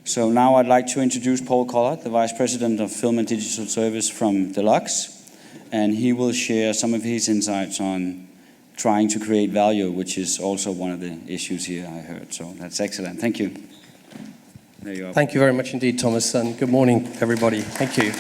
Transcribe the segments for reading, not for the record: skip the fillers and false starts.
So now I'd like to introduce Paul Collard, the Vice President of Film and Digital Service from Deluxe, and he will share some of his insights on trying to create value, which is also one of the issues here, I heard. So that's excellent. Thank you. There you are. Thank you very much indeed, Thomas, and good morning, everybody. Thank you.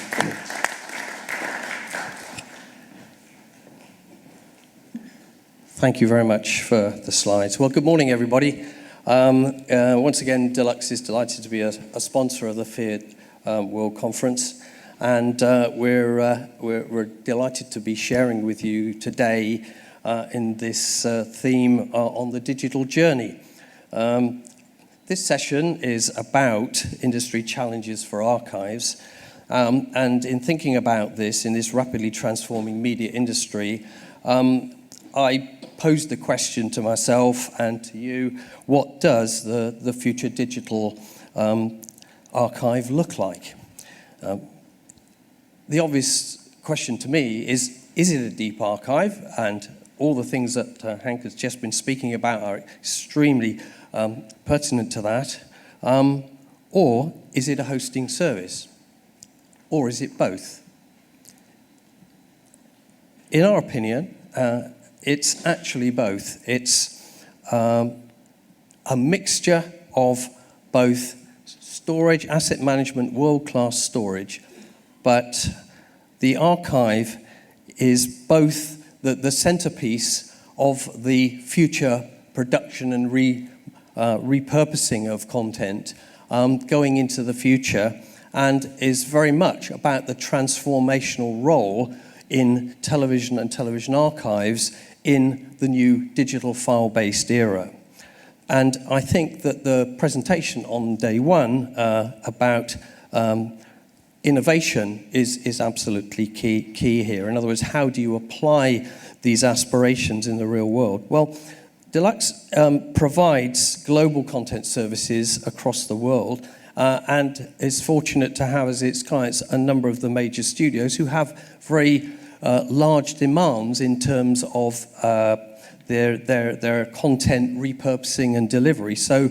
Thank you very much for the slides. Well, good morning, everybody. Once again, Deluxe is delighted to be a sponsor of the FIAT World Conference, and we're delighted to be sharing with you today in this theme on the digital journey. This session is about industry challenges for archives, and in thinking about this, in this rapidly transforming media industry, I posed the question to myself and to you, what does the future digital archive look like? The obvious question to me is it a deep archive? And all the things that Hank has just been speaking about are extremely pertinent to that. Or is it a hosting service? Or is it both? In our opinion, it's actually both. It's a mixture of both storage, asset management, world-class storage, but the archive is both the centerpiece of the future production and repurposing of content going into the future, and is very much about the transformational role in television and television archives in the new digital file-based era. And I think that the presentation on day one about innovation is absolutely key here. In other words, how do you apply these aspirations in the real world? Well, Deluxe provides global content services across the world and is fortunate to have as its clients a number of the major studios who have very large demands in terms of their content repurposing and delivery. So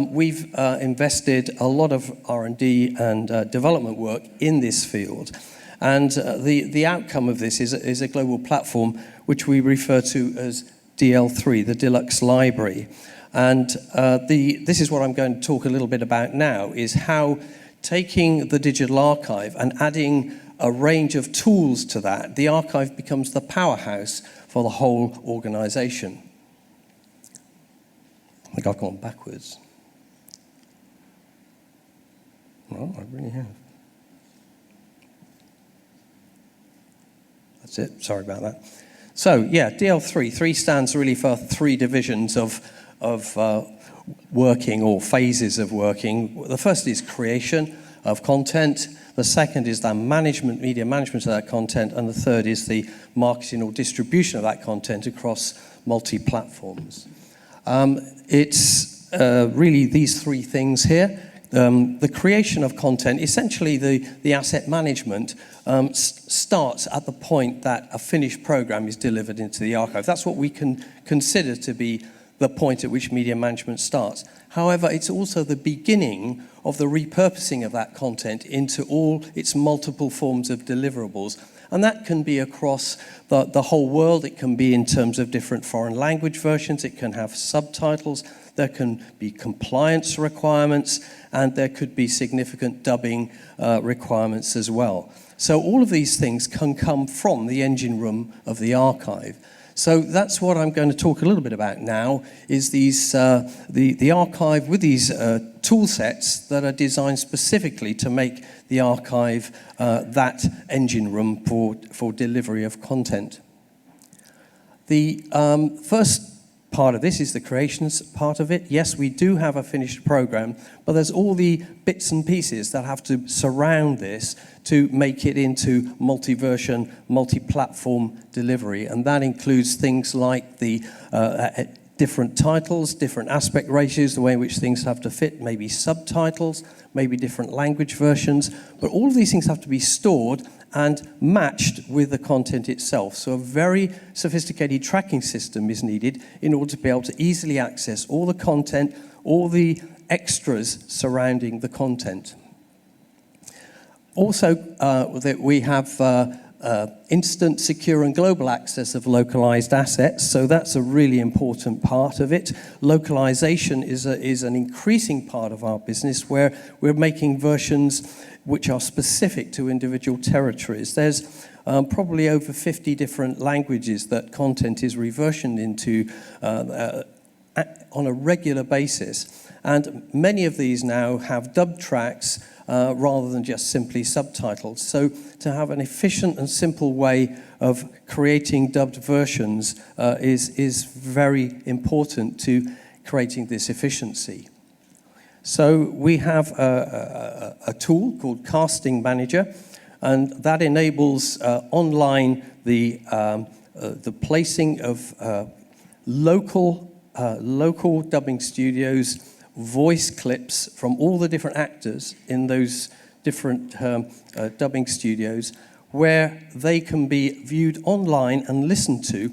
we've invested a lot of R&D and development work in this field. And the outcome of this is a global platform which we refer to as DL3, the Deluxe Library. And this is what I'm going to talk a little bit about now, is how taking the digital archive and adding a range of tools to that, the archive becomes the powerhouse for the whole organization. I think I've gone backwards. Well, I really have. That's it, sorry about that. So, yeah, DL3, 3 stands really for 3 divisions of working, or phases of working. The first is creation of content. The second is the management, media management of that content. And the third is the marketing or distribution of that content across multi-platforms. It's really these 3 things here. The creation of content, essentially the asset management, starts at the point that a finished program is delivered into the archive. That's what we can consider to be the point at which media management starts. However, it's also the beginning of the repurposing of that content into all its multiple forms of deliverables. And that can be across the whole world. It can be in terms of different foreign language versions. It can have subtitles. There can be compliance requirements, and there could be significant dubbing requirements as well. So all of these things can come from the engine room of the archive. So that's what I'm going to talk a little bit about now, is these the archive with these tool sets that are designed specifically to make the archive that engine room for delivery of content. The first part of this is the creations part of it. Yes, we do have a finished program, but there's all the bits and pieces that have to surround this to make it into multi-version, multi-platform delivery. And that includes things like the different titles, different aspect ratios, the way in which things have to fit, maybe subtitles, maybe different language versions. But all of these things have to be stored and matched with the content itself. So a very sophisticated tracking system is needed in order to be able to easily access all the content, all the extras surrounding the content. Also, that we have instant, secure and global access of localized assets, so that's a really important part of it. Localization is an increasing part of our business where we're making versions which are specific to individual territories. There's probably over 50 different languages that content is reversioned into on a regular basis, and many of these now have dubbed tracks rather than just simply subtitles. So to have an efficient and simple way of creating dubbed versions is very important to creating this efficiency. So we have a tool called Casting Manager, and that enables online the placing of local dubbing studios voice clips from all the different actors in those different dubbing studios, where they can be viewed online and listened to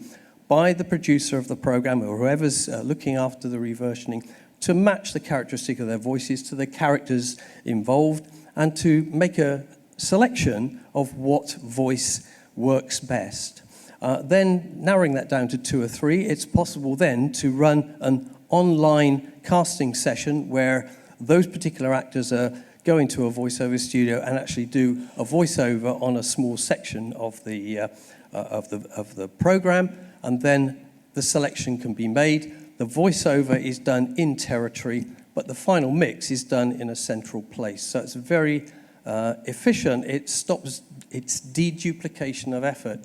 by the producer of the program or whoever's looking after the reversioning, to match the characteristic of their voices to the characters involved, and to make a selection of what voice works best. Then, narrowing that down to 2 or 3, it's possible then to run an online casting session where those particular actors are going to a voiceover studio and actually do a voiceover on a small section of the program, and then the selection can be made. The voiceover is done in territory, but the final mix is done in a central place. So it's very efficient. It stops its deduplication of effort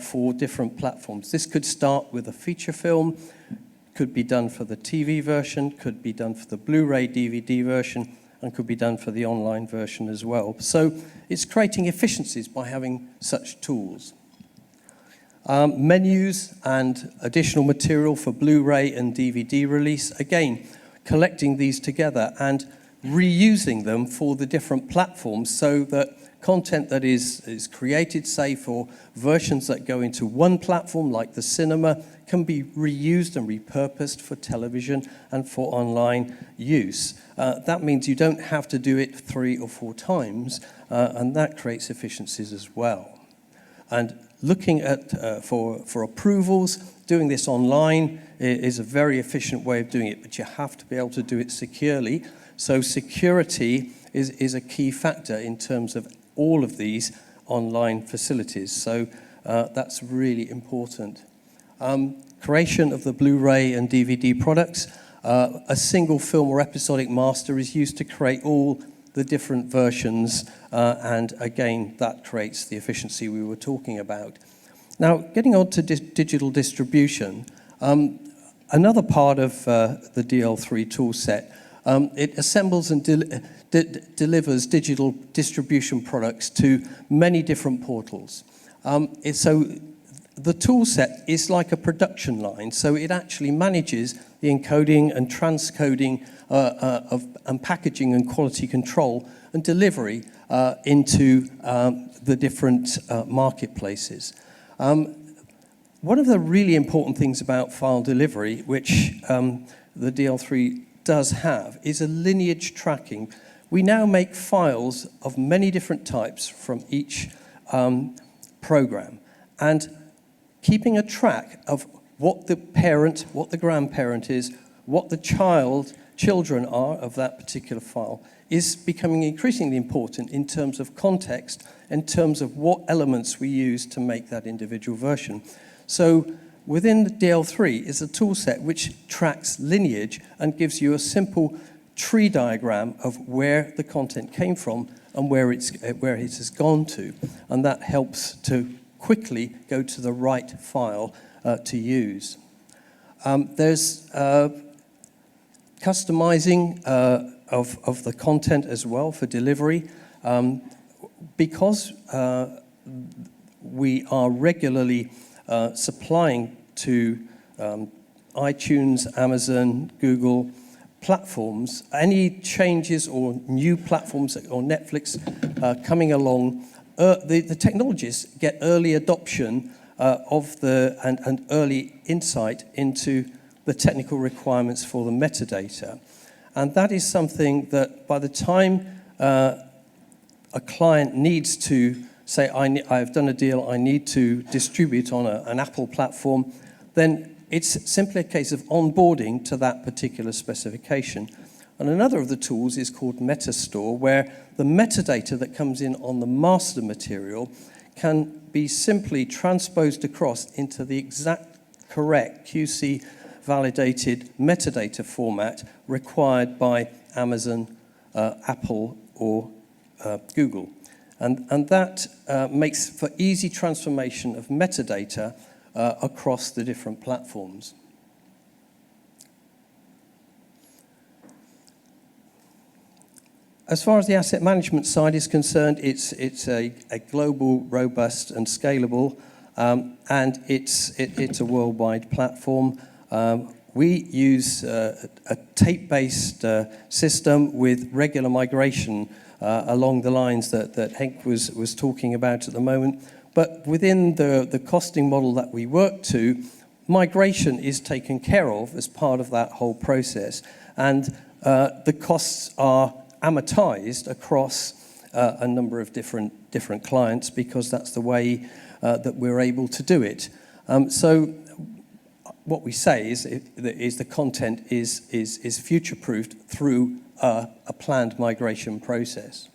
for different platforms. This could start with a feature film, could be done for the TV version, could be done for the Blu-ray DVD version, and could be done for the online version as well. So it's creating efficiencies by having such tools. Menus and additional material for Blu-ray and DVD release. Again, collecting these together and reusing them for the different platforms so that content that is created, say, for versions that go into one platform, like the cinema, can be reused and repurposed for television and for online use. That means you don't have to do it 3 or 4 times, and that creates efficiencies as well. And looking at, for approvals, doing this online is a very efficient way of doing it, but you have to be able to do it securely. So security is a key factor in terms of all of these online facilities. So that's really important. Creation of the Blu-ray and DVD products. A single film or episodic master is used to create all the different versions, and again, that creates the efficiency we were talking about. Now, getting on to digital distribution, another part of the DL3 toolset, it assembles and delivers digital distribution products to many different portals. So the toolset is like a production line, so it actually manages the encoding and transcoding and packaging and quality control and delivery into the different marketplaces. One of the really important things about file delivery, which the DL3 does have, is a lineage tracking. We now make files of many different types from each program, and keeping a track of what the parent, what the grandparent is, what the children are of that particular file is becoming increasingly important in terms of context, in terms of what elements we use to make that individual version. So within the DL3 is a tool set which tracks lineage and gives you a simple tree diagram of where the content came from and where it has gone to, and that helps to quickly go to the right file to use. There's customizing of the content as well for delivery. Because we are regularly supplying to iTunes, Amazon, Google platforms, any changes or new platforms or Netflix coming along, the technologists get early adoption of and early insight into the technical requirements for the metadata. And that is something that by the time a client needs to say, I've done a deal, I need to distribute on an Apple platform, then it's simply a case of onboarding to that particular specification. And another of the tools is called MetaStore, where the metadata that comes in on the master material can be simply transposed across into the exact correct QC validated metadata format required by Amazon, Apple, or Google. And that makes for easy transformation of metadata across the different platforms. As far as the asset management side is concerned, it's a global, robust, and scalable, and it's a worldwide platform. We use a tape-based system with regular migration along the lines that Henk was talking about at the moment. But within the costing model that we work to, migration is taken care of as part of that whole process. And the costs are amortized across a number of different clients because that's the way that we're able to do it. So what we say is the content is future-proofed through a planned migration process.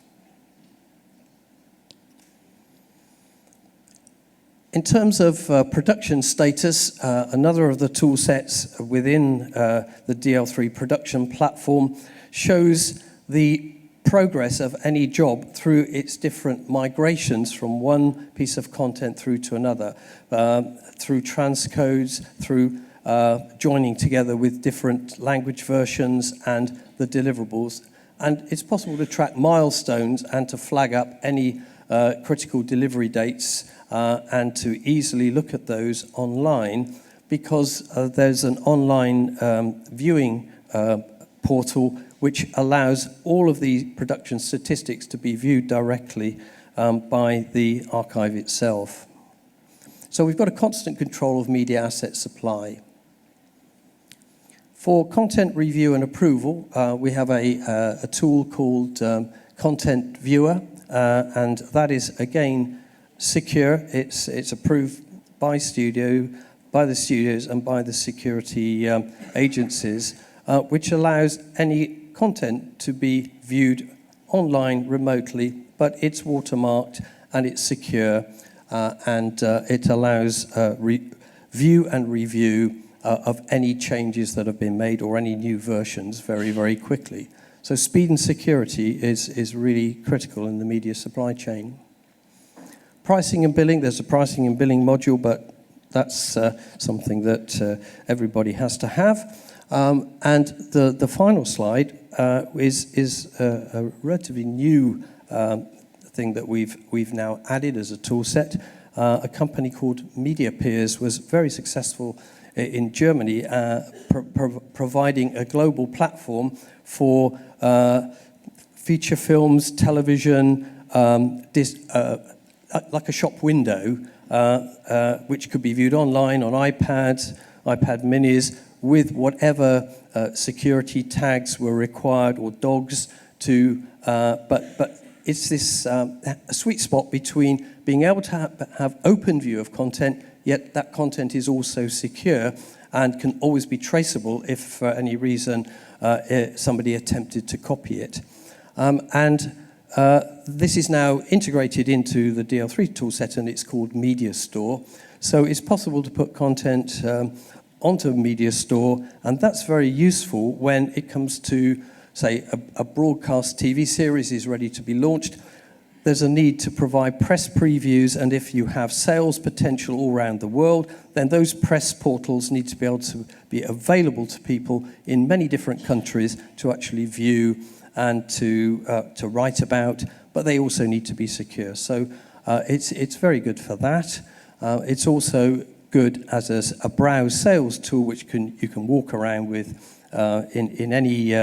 In terms of production status, another of the tool sets within the DL3 production platform shows the progress of any job through its different migrations from one piece of content through to another, through transcodes, through joining together with different language versions and the deliverables. And it's possible to track milestones and to flag up any critical delivery dates and to easily look at those online because there's an online viewing portal which allows all of the production statistics to be viewed directly by the archive itself. So we've got a constant control of media asset supply. For content review and approval, we have a tool called Content Viewer, and that is, again, secure. It's approved by the studios and by the security agencies, which allows any content to be viewed online remotely, but it's watermarked and it's secure, and it allows view and review of any changes that have been made or any new versions very, very quickly. So speed and security is really critical in the media supply chain. Pricing and billing, there's a pricing and billing module, but that's something that everybody has to have. And the final slide is a relatively new thing that we've now added as a tool set. A company called MediaPeers was very successful in Germany, providing a global platform for feature films, television, like a shop window, which could be viewed online on iPads, iPad minis, with whatever security tags were required or dogs to, but it's this a sweet spot between being able to have open view of content, yet that content is also secure and can always be traceable if for any reason somebody attempted to copy it. This is now integrated into the DL3 toolset, and it's called MediaStore. So it's possible to put content onto MediaStore, and that's very useful when it comes to, say, a broadcast TV series is ready to be launched. There's a need to provide press previews, and if you have sales potential all around the world, then those press portals need to be able to be available to people in many different countries to actually view and to write about, but they also need to be secure. So it's very good for that. It's also good as a browse sales tool, which you can walk around with in any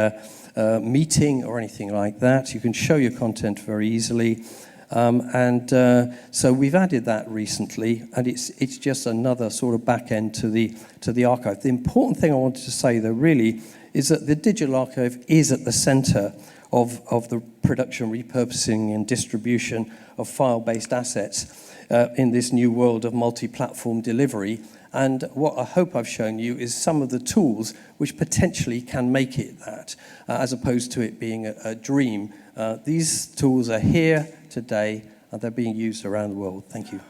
meeting or anything like that. You can show your content very easily. So we've added that recently, and it's just another sort of back end to the archive. The important thing I wanted to say, though, really, is that the digital archive is at the centre of the production, repurposing, and distribution of file-based assets in this new world of multi-platform delivery. And what I hope I've shown you is some of the tools which potentially can make it that, as opposed to it being a dream. These tools are here today, and they're being used around the world. Thank you.